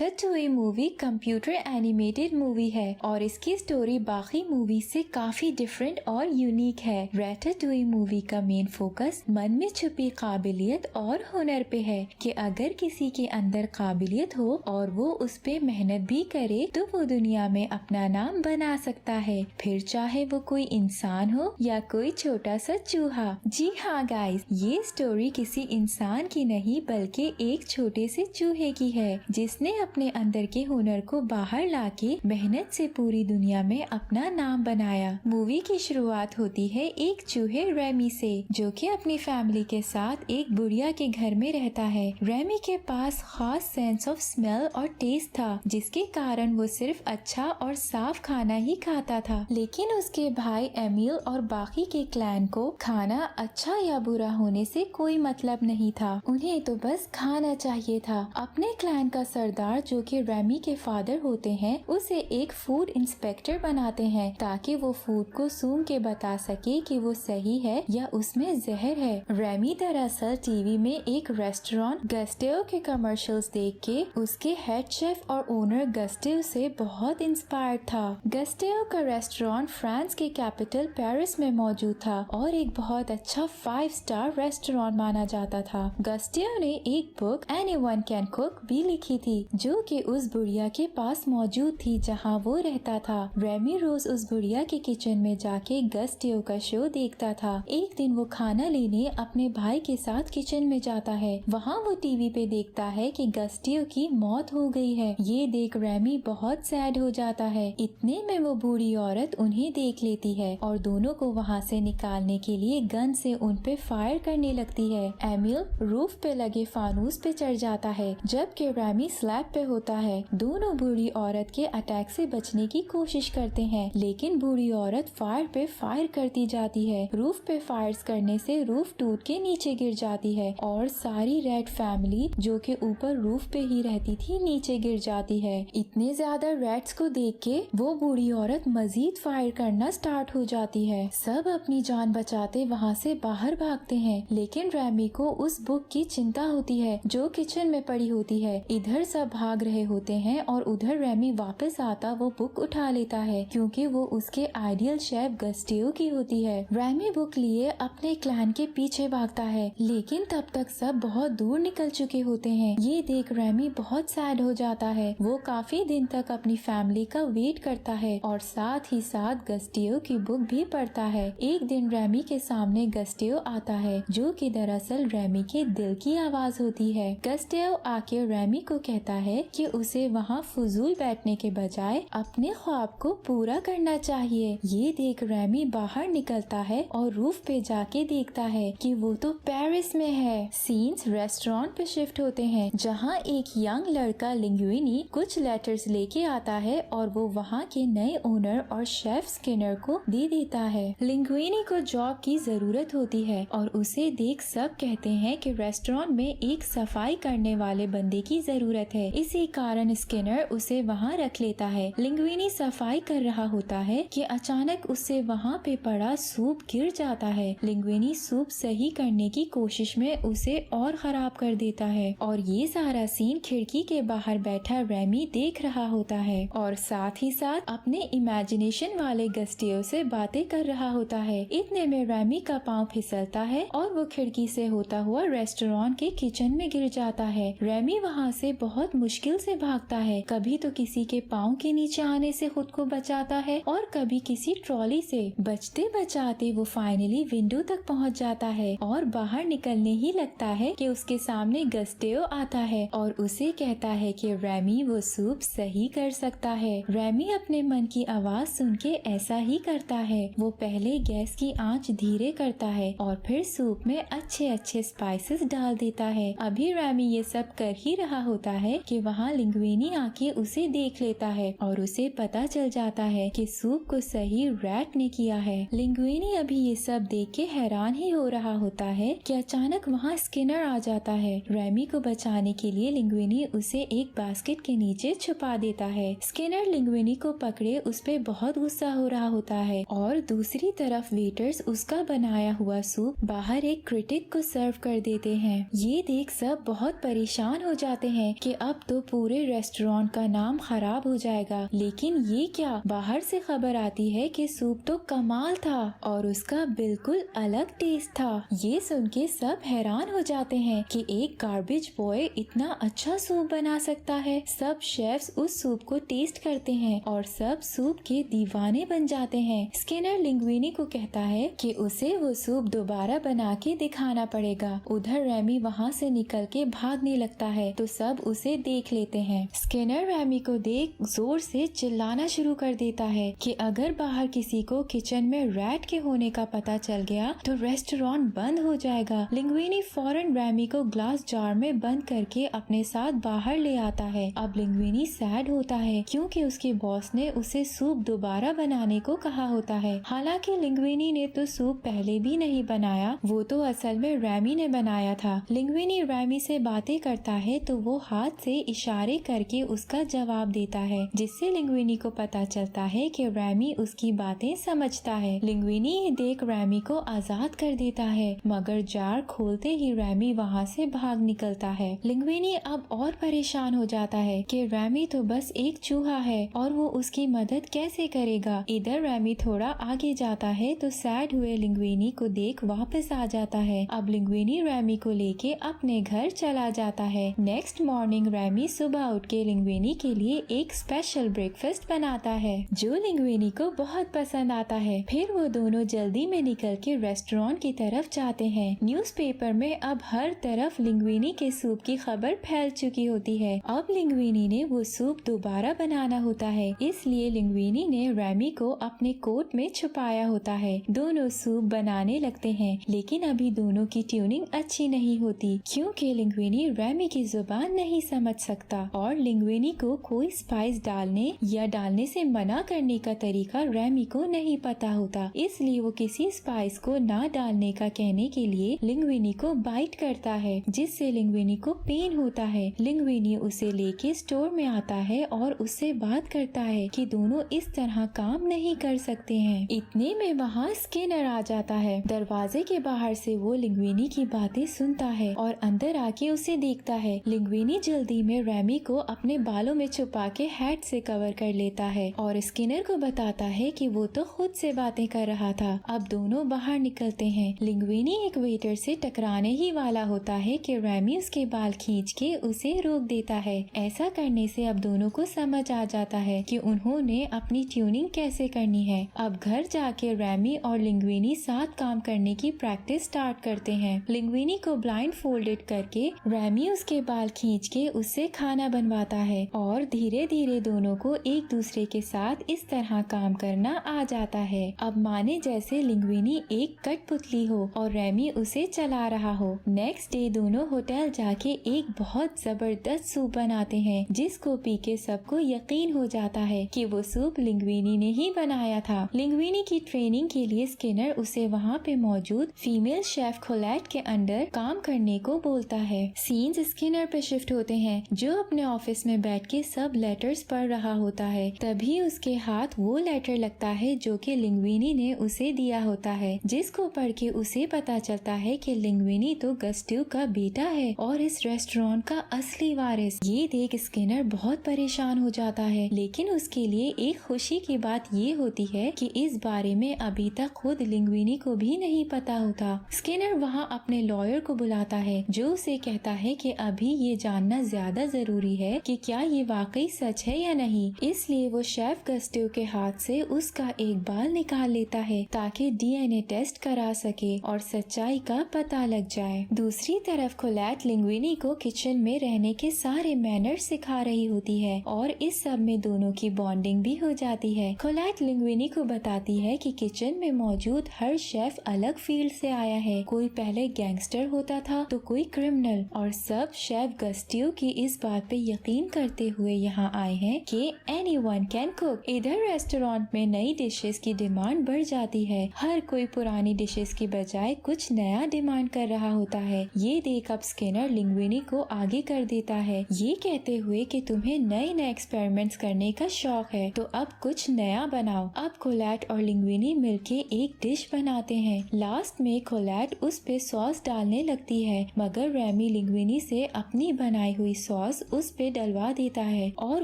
रैटाटूई movie computer animated movie है और इसकी स्टोरी बाकी मूवी से काफी डिफरेंट और यूनिक है। रैटाटूई मूवी का मेन फोकस मन में छुपी काबिलियत और हुनर पे है कि अगर किसी के अंदर काबिलियत हो और वो उस पे मेहनत भी करे तो वो दुनिया में अपना नाम बना सकता है, फिर चाहे वो कोई इंसान हो या कोई छोटा सा चूहा। जी हाँ गाइस, ये स्टोरी किसी इंसान की नहीं बल्कि एक छोटे से चूहे की है जिसने अपने अंदर के हुनर को बाहर लाके मेहनत से पूरी दुनिया में अपना नाम बनाया। मूवी की शुरुआत होती है एक चूहे रेमी से जो कि अपनी फैमिली के साथ एक बुढ़िया के घर में रहता है। रेमी के पास खास सेंस ऑफ स्मेल और टेस्ट था जिसके कारण वो सिर्फ अच्छा और साफ खाना ही खाता था, लेकिन उसके भाई एमिल और बाकी के क्लैन को खाना अच्छा या बुरा होने से कोई मतलब नहीं था, उन्हें तो बस खाना चाहिए था। अपने क्लैन का सरदार जो कि रेमी के फादर होते हैं उसे एक फूड इंस्पेक्टर बनाते हैं ताकि वो फूड को सूंघ के बता सके कि वो सही है या उसमें जहर है। रेमी दरअसल टीवी में एक रेस्टोरेंट गस्टेओ के कमर्शियल्स देख के उसके हेड शेफ और ओनर गस्टेओ से बहुत इंस्पायर्ड था। गस्टेओ का रेस्टोरेंट फ्रांस के कैपिटल पेरिस में मौजूद था और एक बहुत अच्छा 5 स्टार रेस्टोरेंट माना जाता था। गस्टेओ ने एक बुक एनीवन कैन कुक भी लिखी थी जो कि उस बुढ़िया के पास मौजूद थी जहां वो रहता था। रेमी रोज उस बुढ़िया के किचन में जाके गस्टेओ का शो देखता था। एक दिन वो खाना लेने अपने भाई के साथ किचन में जाता है। वहाँ वो टीवी पे देखता है कि गस्टेओ की मौत हो गई है। ये देख रेमी बहुत सैड हो जाता है। इतने में वो बूढ़ी औरत उन्हें देख लेती है और दोनों को वहाँ से निकालने के लिए गन से उन पे फायर करने लगती है। एमिल रूफ पे लगे फानूस पे चढ़ जाता है जबकि रेमी स्लैब पे होता है। दोनों बूढ़ी औरत के अटैक से बचने की कोशिश करते हैं लेकिन बूढ़ी औरत फायर पे फायर करती जाती है। रूफ पे फायर्स करने से रूफ टूट के नीचे गिर जाती है और सारी रेड फैमिली जो कि ऊपर रूफ पे ही रहती थी नीचे गिर जाती है। इतने ज्यादा रेड्स को देख के वो बूढ़ी औरत मजीद फायर करना स्टार्ट हो जाती है। सब अपनी जान बचाते वहाँ से बाहर भागते हैं लेकिन रेमी को उस बुक की चिंता होती है जो किचन में पड़ी होती है। इधर सब भाग रहे होते हैं और उधर रेमी वापस आता वो बुक उठा लेता है क्योंकि वो उसके आइडियल शेफ गस्टेओ की होती है। रेमी बुक लिए अपने क्लैन के पीछे भागता है लेकिन तब तक सब बहुत दूर निकल चुके होते हैं। ये देख रेमी बहुत सैड हो जाता है। वो काफी दिन तक अपनी फैमिली का वेट करता है और साथ ही साथ गस्टेओ की बुक भी पढ़ता है। एक दिन रेमी के सामने गस्टेओ आता है जो कि दरअसल रेमी के दिल की आवाज होती है। गस्टेओ आके रेमी को कहता है कि उसे वहाँ फजूल बैठने के बजाय अपने ख्वाब को पूरा करना चाहिए। ये देख रेमी बाहर निकलता है और रूफ पे जाके देखता है कि वो तो पेरिस में है। सीन्स रेस्टोरेंट पे शिफ्ट होते हैं जहाँ एक यंग लड़का लिंग्विनी कुछ लेटर्स लेके आता है और वो वहाँ के नए ओनर और शेफ स्किनर को दे देता है। लिंग्विनी को जॉब की जरूरत होती है और उसे देख सब कहते हैं कि रेस्टोरेंट में एक सफाई करने वाले बंदे की जरूरत है। इसी कारण स्किनर उसे वहाँ रख लेता है। लिंग्विनी सफाई कर रहा होता है कि अचानक उससे वहाँ पे पड़ा सूप गिर जाता है। लिंग्विनी सूप सही करने की कोशिश में उसे और खराब कर देता है और ये सारा सीन खिड़की के बाहर बैठा रेमी देख रहा होता है और साथ ही साथ अपने इमेजिनेशन वाले गस्टेओ से बातें कर रहा होता है। इतने में रेमी का पाँव फिसलता है और वो खिड़की से होता हुआ रेस्टोरेंट के किचन में गिर जाता है। रेमी वहाँ से बहुत मुश्किल से भागता है, कभी तो किसी के पाँव के नीचे आने से खुद को बचाता है और कभी किसी ट्रॉली से। बचते बचाते वो फाइनली विंडो तक पहुँच जाता है और बाहर निकलने ही लगता है कि उसके सामने गस्टेओ आता है और उसे कहता है कि रेमी वो सूप सही कर सकता है। रेमी अपने मन की आवाज सुन के ऐसा ही करता है। वो पहले गैस की आंच धीरे करता है और फिर सूप में अच्छे अच्छे स्पाइसेस डाल देता है। अभी रेमी ये सब कर ही रहा होता है कि वहाँ लिंग्विनी आके उसे देख लेता है और उसे पता चल जाता है कि सूप को सही रैट ने किया है। लिंग्विनी अभी ये सब देख के हैरान ही हो रहा होता है कि अचानक वहाँ स्किनर आ जाता है। रेमी को बचाने के लिए लिंग्विनी उसे एक बास्केट के नीचे छुपा देता है। स्किनर लिंग्विनी को पकड़े उस पे बहुत गुस्सा हो रहा होता है और दूसरी तरफ वेटर्स उसका बनाया हुआ सूप बाहर एक क्रिटिक को सर्व कर देते हैं। ये देख सब बहुत परेशान हो जाते हैं कि अब तो पूरे रेस्टोरेंट का नाम खराब हो जाएगा। लेकिन ये क्या, बाहर से खबर आती है कि सूप तो कमाल था और उसका बिल्कुल अलग टेस्ट था। ये सुन के सब हैरान हो जाते हैं कि एक गार्बेज बॉय इतना अच्छा सूप बना सकता है। सब शेफ्स उस सूप को टेस्ट करते हैं और सब सूप के दीवाने बन जाते हैं। स्किनर लिंग्विनी को कहता है कि उसे वो सूप दोबारा बना के दिखाना पड़ेगा। उधर रैमी वहाँ से निकल के भागने लगता है तो सब उसे देख लेते हैं। स्किनर रैमी को देख जोर से चिल्लाना शुरू कर देता है कि अगर बाहर किसी को किचन में रैट के होने का पता चल गया तो रेस्टोरेंट बंद हो जाएगा। लिंग्विनी फौरन रैमी को ग्लास जार में बंद करके अपने साथ बाहर ले आता है। अब लिंग्विनी सैड होता है क्योंकि उसके बॉस ने उसे सूप दोबारा बनाने को कहा होता है। हालांकि लिंग्विनी ने तो सूप पहले भी नहीं बनाया, वो तो असल में रैमी ने बनाया था। लिंग्विनी रैमी से बातें करता है तो वो हाथ से इशारे करके उसका जवाब देता है, जिससे लिंग्विनी को पता चलता है कि रैमी उसकी बातें समझता है। लिंग्विनी ये देख रैमी को आजाद कर देता है, मगर जार खोलते ही रैमी वहाँ से भाग निकलता है। लिंग्विनी अब और परेशान हो जाता है कि रैमी तो बस एक चूहा है और वो उसकी मदद कैसे करेगा। इधर रैमी थोड़ा आगे जाता है तो सैड हुए लिंग्विनी को देख वापस आ जाता है। अब लिंग्विनी रैमी को लेके अपने घर चला जाता है। नेक्स्ट मॉर्निंग रैमी सुबह उठ के लिंग्विनी के लिए एक स्पेशल ब्रेकफास्ट बनाता है जो लिंग्विनी को बहुत पसंद आता है। फिर वो दोनों जल्दी में निकल के रेस्टोरेंट की तरफ जाते हैं। न्यूज़पेपर में अब हर तरफ लिंग्विनी के सूप की खबर फैल चुकी होती है। अब लिंग्विनी ने वो सूप दोबारा बनाना होता है, इसलिए लिंग्विनी ने रैमी को अपने कोट में छुपाया होता है। दोनों सूप बनाने लगते हैं, लेकिन अभी दोनों की ट्यूनिंग अच्छी नहीं होती क्योंकि लिंग्विनी रैमी की जुबान नहीं समझ सकता और लिंग्विनी को कोई स्पाइस डालने या डालने से मना करने का तरीका रैमी को नहीं पता होता। इसलिए वो किसी स्पाइस को ना डालने का कहने के लिए लिंग्विनी को बाइट करता है, जिससे लिंग्विनी को पेन होता है। लिंग्विनी उसे लेके स्टोर में आता है और उससे बात करता है कि दोनों इस तरह काम नहीं कर सकते हैं। इतने में वहाँ स्किनर आ जाता है। दरवाजे के बाहर से वो लिंग्विनी की बातें सुनता है और अंदर आके उसे देखता है। लिंग्विनी जल्दी में रैमी को अपने बालों में छुपा के हैट से कवर कर लेता है और स्किनर को बताता है कि वो तो खुद से बातें कर रहा था। अब दोनों बाहर निकलते हैं। लिंग्विनी एक वेटर से टकराने ही वाला होता है कि रैमी उसके बाल खींच के उसे रोक देता है। ऐसा करने से अब दोनों को समझ आ जाता है कि उन्होंने अपनी ट्यूनिंग कैसे करनी है। अब घर जाके रैमी और लिंग्विनी साथ काम करने की प्रैक्टिस स्टार्ट करते हैं। लिंग्विनी को ब्लाइंड फोल्डेड करके रैमी उसके बाल खींच के उससे खाना बनवाता है और धीरे धीरे दोनों को एक दूसरे के साथ इस तरह काम करना आ जाता है। अब माने जैसे लिंग्विनी एक कठपुतली हो और रैमी उसे चला रहा हो। नेक्स्ट डे दोनों होटल जाके एक बहुत जबरदस्त सूप बनाते हैं, जिसको पी के सबको यकीन हो जाता है कि वो सूप लिंग्विनी ने ही बनाया था। लिंग्विनी की ट्रेनिंग के लिए स्किनर उसे वहाँ पे मौजूद फीमेल शेफ कोलैट के अंडर काम करने को बोलता है। सीन्स स्किनर पे शिफ्ट होते हैं, जो अपने ऑफिस में बैठ के सब लेटर्स पढ़ रहा होता है। तभी उसके हाथ वो लेटर लगता है जो कि लिंग्विनी ने उसे दिया होता है, जिसको पढ़ के उसे पता चलता है कि लिंग्विनी तो गस्ट्यू का बेटा है और इस रेस्टोरेंट का असली वारिस। ये देख स्किनर बहुत परेशान हो जाता है, लेकिन उसके लिए एक खुशी की बात ये होती है कि इस बारे में अभी तक खुद लिंग्विनी को भी नहीं पता होता। स्किनर वहाँ अपने लॉयर को बुलाता है, जो उसे कहता है कि अभी ये जानना ज्यादा जरूरी है कि क्या ये वाकई सच है या नहीं। इसलिए वो शेफ गस्ट्यू के हाथ से उसका एक बाल निकाल लेता है ताकि डीएनए टेस्ट करा सके और सच्चाई का पता लग जाए। दूसरी तरफ कोलैट लिंग्विनी को किचन में रहने के सारे मैनर्स सिखा रही होती है और इस सब में दोनों की बॉन्डिंग भी हो जाती है। कोलैट लिंग्विनी को बताती है कि किचन में मौजूद हर शेफ अलग फील्ड से आया है। कोई पहले गैंगस्टर होता था तो कोई क्रिमिनल, और सब शेफ गस्ट्यू की इस बात पे यकीन करते हुए यहाँ आए हैं कि एनीवन कैन कुक। इधर रेस्टोरेंट में नई डिशेस की डिमांड बढ़ जाती है। हर कोई पुरानी डिशेस की बजाय कुछ नया डिमांड कर रहा होता है। ये देख अब स्किनर लिंग्विनी को आगे कर देता है, ये कहते हुए कि तुम्हें नए नए एक्सपेरिमेंट्स करने का शौक है तो अब कुछ नया बनाओ। अब कोलैट और लिंग्विनी मिलके एक डिश बनाते हैं। लास्ट में कोलैट उस पे सॉस डालने लगती है, मगर रैमी लिंग्विनी से अपनी बनाई हुई सॉस उस पे डलवा देता है और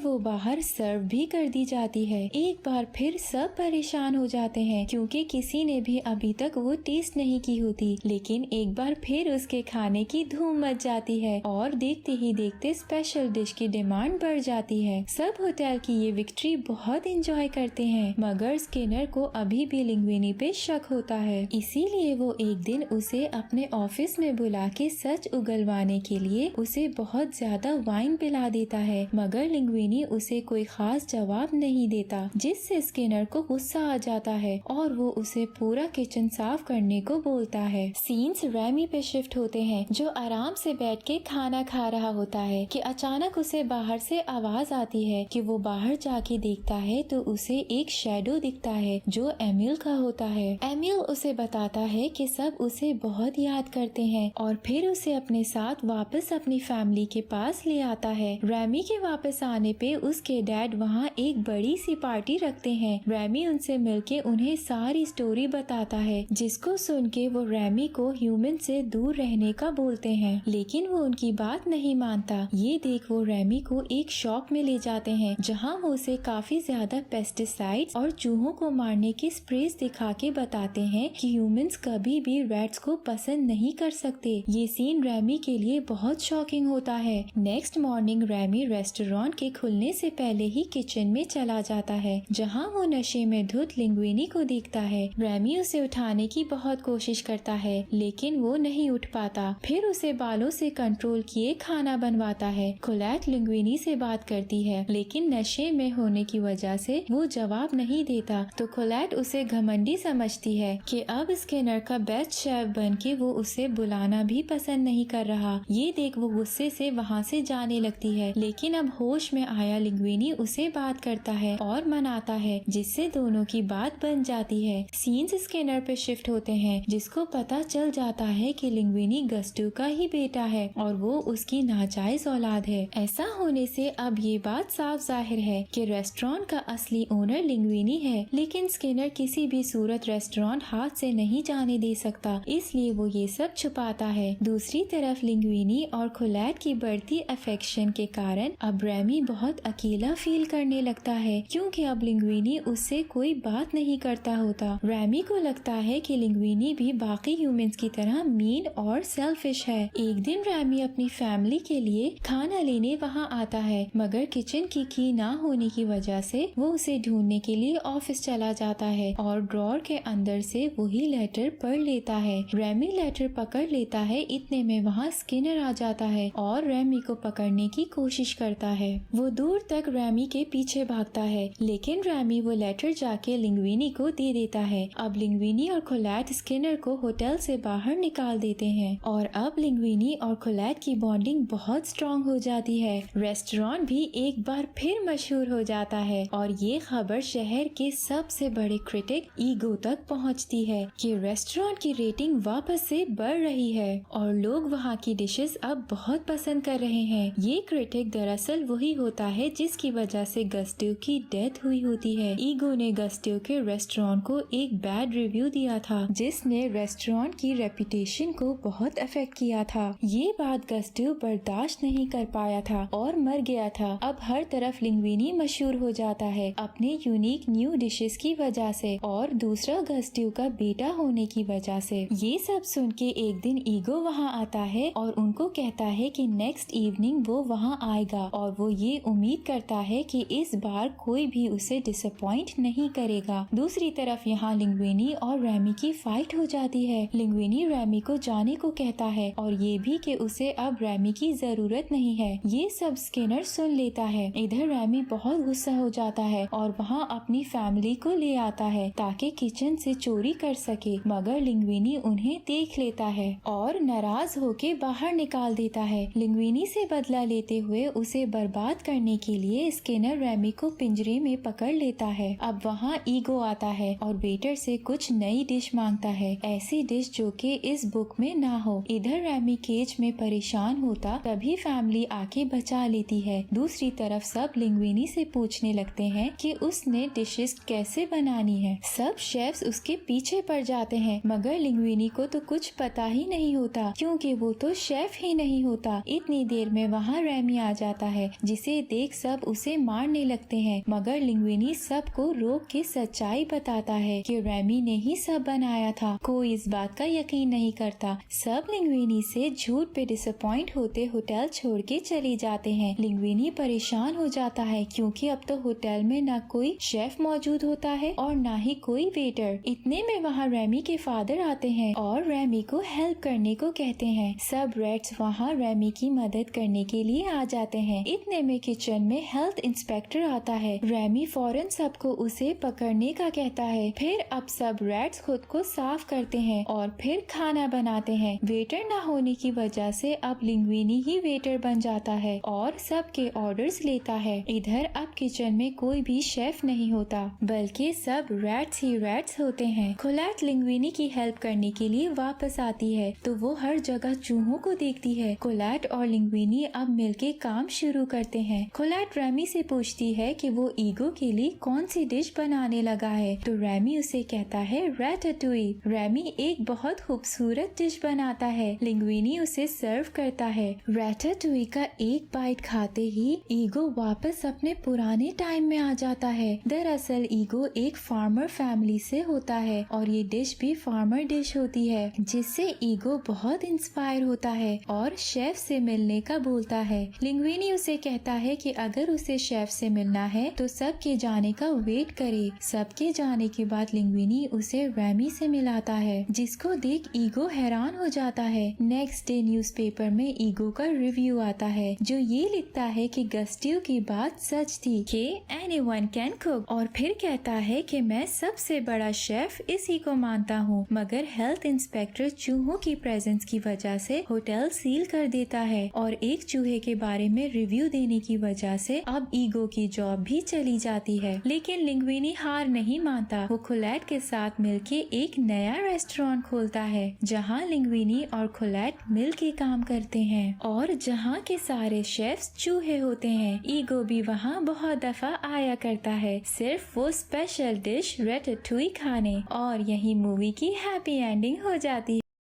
वो बाहर सर्व भी कर दी जाती है। एक बार फिर सब परेशान हो जाते हैं क्योंकि किसी ने भी अभी तक वो टेस्ट नहीं की होती, लेकिन एक बार फिर उसके खाने की धूम मच जाती है और देखते ही देखते स्पेशल डिश की डिमांड बढ़ जाती है। सब होटल की ये विक्ट्री बहुत एंजॉय करते हैं, मगर स्किनर को अभी भी लिंग्विनी पे शक होता है। इसीलिए वो एक दिन उसे अपने ऑफिस में बुला के सच उगलवाने के लिए उसे बहुत ज्यादा वाइन पिला देता है, मगर लिंग्विनी उसे कोई खास जवाब नहीं देता, जिससे स्किनर को गुस्सा आ जाता है और वो उसे पूरा किचन साफ करने को बोलता है। सीन्स रैमी पे शिफ्ट होते हैं, जो आराम से बैठ के खाना खा रहा होता है कि अचानक उसे बाहर से आवाज आती है कि वो बाहर जाके देखता है तो उसे एक शैडो दिखता है जो एमिल का होता है। एमिल उसे बताता है कि सब उसे बहुत याद करते हैं और फिर उसे अपने साथ वापस अपनी फैमिली के पास ले आता है। रैमी के वापस आने पे उसके डैड वहाँ एक बड़ी सी पार्टी रखते हैं। रैमी उनसे मिलके उन्हें सारी स्टोरी बताता है, जिसको सुन के वो रैमी को ह्यूमन से दूर रहने का बोलते हैं, लेकिन वो उनकी बात नहीं मानता। ये देख वो रैमी को एक शॉप में ले जाते हैं, जहाँ वो उसे काफी ज्यादा पेस्टिसाइड्स और चूहों को मारने के स्प्रेस दिखा के बताते हैं कि ह्यूमंस कभी भी रैट्स को पसंद नहीं कर सकते। ये सीन रैमी के लिए बहुत शॉकिंग होता है। नेक्स्ट मॉर्निंग रैमी रेस्टोरेंट के खुलने से पहले ही किचन में चला जाता है, जहाँ वो नशे में धुत लिंग्विनी को देखता है। रैमी उसे उठाने की बहुत कोशिश करता है, लेकिन वो नहीं उठ पाता। फिर उसे बालों से कंट्रोल किए खाना बनवाता है। कोलैट लिंग्विनी से बात करती है, लेकिन नशे में होने की वजह से वो जवाब नहीं देता, तो कोलैट उसे घमंडी समझती है कि अब स्किनर का बेस्ट शेफ बन के वो उसे बुलाना भी पसंद नहीं कर रहा। ये देख वो गुस्से से वहाँ से जाने लगती है, लेकिन अब होश में आया लिंग्विनी उसे बात करता है और मनाता है, जिससे दोनों की बात बन जाती है। सीन्स स्किनर पे शिफ्ट होते हैं, जिसको पता चल जाता है कि लिंग्विनी गस्टू का ही बेटा है और वो उसकी नाजायज औलाद है। ऐसा होने से अब ये बात साफ जाहिर है कि रेस्टोरेंट का असली ओनर लिंग्विनी है, लेकिन स्किनर किसी भी सूरत रेस्टोरेंट हाथ से नहीं जाने दे सकता, इसलिए वो ये सब छुपाता है। दूसरी तरफ लिंग्विनी और कोलैट की बढ़ती अफेक्शन के कारण अब रैमी बहुत अकेला फील करने लगता है, क्योंकि अब लिंग्विनी उससे कोई बात नहीं करता होता। रैमी को लगता है कि लिंग्विनी भी बाकी ह्यूमंस की तरह मीन और सेल्फिश है। एक दिन रैमी अपनी फैमिली के लिए खाना लेने वहाँ आता है, मगर किचन की की ना होने की वजह से वो उसे ढूंढने के लिए ऑफिस चला जाता है और ड्रॉर के अंदर से वही लेटर पढ़ लेता है। रैमी लेटर पकड़ लेता है, इतने में वहाँ स्किनर आ जाता है और रैमी को पकड़ने की कोशिश करता है। वो दूर तक रैमी के पीछे भागता है, लेकिन रैमी वो लेटर जाके लिंग्विनी को दे देता है। अब लिंग्विनी और कोलैट स्किनर को होटल से बाहर निकाल देते हैं और अब लिंग्विनी और कोलैट की बॉन्डिंग बहुत स्ट्रॉन्ग हो जाती है। रेस्टोरेंट भी एक बार फिर मशहूर हो जाता है और ये खबर शहर के सबसे बड़े क्रिटिक ईगो तक पहुंचती है कि रेस्टोरेंट की रेटिंग वापस से बढ़ रही है और लोग वहाँ की डिशेस अब बहुत पसंद कर रहे हैं। ये क्रिटिक दरअसल वही होता है जिसकी वजह से गस्टो की डेथ हुई होती है। ईगो ने गस्टो के रेस्टोरेंट को एक बैड रिव्यू दिया था, जिसने रेस्टोरेंट की रेपुटेशन को बहुत अफेक्ट किया था। ये बात गस्टो बर्दाश्त नहीं कर पाया था और मर गया था। अब हर तरफ लिंग्विनी मशहूर हो जाता है अपने यूनिक न्यू डिशेस की वजह से और दूसरा गस्टो का बेटा होने की वजह से। ये सब सुन के एक दिन ईगो वहाँ आता है और उनको कहता है कि नेक्स्ट इवनिंग वो वहाँ आएगा और वो ये उम्मीद करता है कि इस बार कोई भी उसे डिसअपॉइंट नहीं करेगा। दूसरी तरफ यहाँ लिंग्विनी और रैमी की फाइट हो जाती है। लिंग्विनी रैमी को जाने को कहता है और ये भी कि उसे अब रैमी की जरूरत नहीं है। ये सब स्किनर सुन लेता है। इधर रैमी बहुत गुस्सा हो जाता है और वहाँ अपनी फैमिली को ले आता है ताकि किचन से चोरी कर सके, मगर लिंग्विनी उन्हें देख लेता है और नाराज होके बाहर निकाल देता है। लिंग्विनी से बदला लेते हुए उसे बर्बाद करने के लिए स्किनर रैमी को पिंजरे में पकड़ लेता है। अब वहाँ ईगो आता है और वेटर से कुछ नई डिश मांगता है, ऐसी डिश जो कि इस बुक में ना हो। इधर रैमी केज में परेशान होता तभी फैमिली आके बचा लेती है। दूसरी तरफ सब लिंग्विनी से पूछने लगते हैं कि उसने डिशेस कैसे बनानी है। सब शेफ्स उसके पीछे पड़ जाते हैं, मगर लिंग्विनी को तो कुछ पता ही नहीं होता क्योंकि वो तो शेफ ही नहीं होता। इतनी देर में वहाँ रैमी आ जाता है, जिसे देख सब उसे मारने लगते हैं, मगर लिंग्विनी सबको रोक के सच्चाई बताता है कि रैमी ने ही सब बनाया था। कोई इस बात का यकीन नहीं करता। सब लिंग्विनी से झूठ पे डिसअपॉइंट होते होटल छोड़ के चले जाते हैं। लिंग्विनी परेशान हो जाता है क्योंकि अब तो होटल में न कोई शेफ मौजूद होता है और न ही कोई वेटर। इतने में वहाँ रैमी के फादर आते हैं और रैमी को हेल्प करने को कहते हैं। सब रेड्स वहाँ रैमी की मदद करने के लिए आ जाते हैं। इतने में किचन में हेल्थ इंस्पेक्टर आता है। रैमी फौरन सबको उसे पकड़ने का कहता है। फिर अब सब रेड्स खुद को साफ करते हैं और फिर खाना बनाते हैं। वेटर न होने की वजह से अब लिंग्विनी ही वेटर बन जाता है और सबके ऑर्डर्स लेता है। इधर अब किचन में कोई भी शेफ नहीं होता, बल्कि सब रैट्स ही रैट्स होते हैं। कोलैट लिंग्विनी की हेल्प करने के लिए वापस आती है तो वो हर जगह चूहों को देखती है। कोलैट और लिंग्विनी अब मिलके काम शुरू करते हैं। कोलैट रैमी से पूछती है कि वो ईगो के लिए कौन सी डिश बनाने लगा है, तो रैमी उसे कहता है रैटाटुई। रैमी एक बहुत खूबसूरत डिश बनाता है। लिंग्विनी उसे सर्व करता है। रैटाटुई का एक बाइट खाते ही ईगो वापस अपने पुराने टाइम में आ जाता है। दरअसल ईगो एक फार्मर फैमिली से होता है और ये डिश भी फार्मर डिश होती है, जिससे ईगो बहुत इंस्पायर होता है और शेफ से मिलने का बोलता है। लिंग्विनी उसे कहता है कि अगर उसे शेफ से मिलना है तो सबके जाने का वेट करे। सबके जाने के बाद लिंग्विनी उसे रैमी से मिलाता है, जिसको देख ईगो हैरान हो जाता है। नेक्स्ट डे न्यूज़पेपर में ईगो का रिव्यू आता है, जो ये लिखता है कि गस्टियो की बात सच थी कि एनीवन कैन कुक, और फिर कहता है कि मैं सबसे बड़ा शेफ इसी को मानता हूँ, मगर हेल्थ इंस्पेक्टर चूहों की प्रेजेंस की वजह से होटल सील कर देता है और एक चूहे के बारे में रिव्यू देने की वजह से अब ईगो की जॉब भी चली जाती है। लेकिन लिंग्विनी हार नहीं मानता। वो कोलैट के साथ मिलके एक नया रेस्टोरेंट खोलता है, जहाँ लिंग्विनी और कोलैट मिलके काम करते हैं और जहाँ के सारे शेफ्स चूहे होते हैं। ईगो भी वहाँ बहुत दफा आया करता है, सिर्फ वो स्पेशल डिश रैटाटुई खाने, और यही मूवी की हैप्पी एंडिंग हो जाती है।